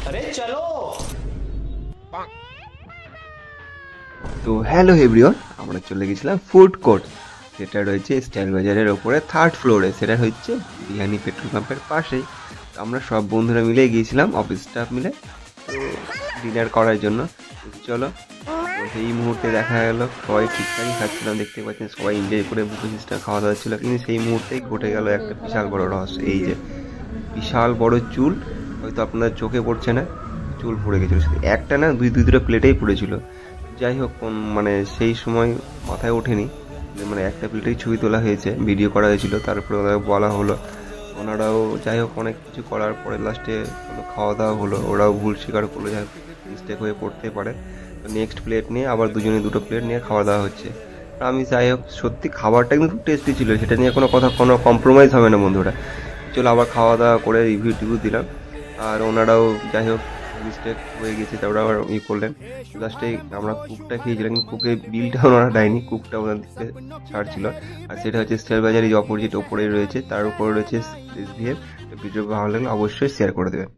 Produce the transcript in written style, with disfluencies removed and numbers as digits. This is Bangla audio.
अरे चलो। তো হ্যালো এভরিওয়ান, আমরা চলে গেছিলাম ফুড কোর্ট, যেটা রয়েছে স্টাইল বাজারের ওপরে থার্ড ফ্লোরে। সেটা হচ্ছে বিহানি পেট্রোল পাম্পের পাশেই। তো আমরা সব বন্ধুরা মিলে গিয়েছিলাম, অফিস স্টাফ মিলে, তো ডিনার করার জন্য। তো চলো, তো সেই মুহূর্তে দেখা গেল সবাই ঠিকঠাকই খাচ্ছিলাম, দেখতে পাচ্ছেন সবাই এনজয় করে বুফে সিস্টেম খাওয়া দাওয়া ছিল। কিন্তু সেই মুহূর্তেই ঘটে গেল একটা বিশাল বড় রহস্য। এই যে বিশাল বড় চুল, হয়তো আপনার চোখে পড়ছে না, চুল পড়ে গেছিলো। শুধু একটা না, দুটো প্লেটেই পড়েছিল। যাই হোক, মানে সেই সময় মাথায় ওঠেনি যে মানে একটা প্লেটেই ছবি তোলা হয়েছে, ভিডিও করা হয়েছিল, তারপরে ওনাকে বলা হলো। ওনারাও যাই হোক অনেক কিছু করার পরে লাস্টে খাওয়া দাওয়া হলো। ওরাও ভুল স্বীকার করলো, যাই হোক মিস্টেক হয়ে পড়তে পারে। তো নেক্সট প্লেট নিয়ে আবার দুজনে দুটো প্লেট নিয়ে খাওয়া দাওয়া হচ্ছে। আমি যাই হোক, সত্যি খাবারটা কিন্তু খুব টেস্টি ছিল, সেটা নিয়ে কোনো কম্প্রোমাইজ হবে না বন্ধুরা। চলো আবার খাওয়া দাওয়া করে রিভিউ টিভিউ দিলাম। আর ওনারাও যাই হোক মিস্টেক হয়ে গেছে, তারপরে আবার করলেন। লাস্টে আমরা কুকটা খেয়েছিলাম, কিন্তু কুকের বিলটা ওনারা দেয়নি, কুকটা ওনার দিকে ছাড় ছিল। আর সেটা হচ্ছে স্টাইল বাজারের অপোজিট ওপরে রয়েছে, তার উপরে রয়েছে এসভিএফ। ভিডিও ভালো লাগলে অবশ্যই শেয়ার করে দেবেন।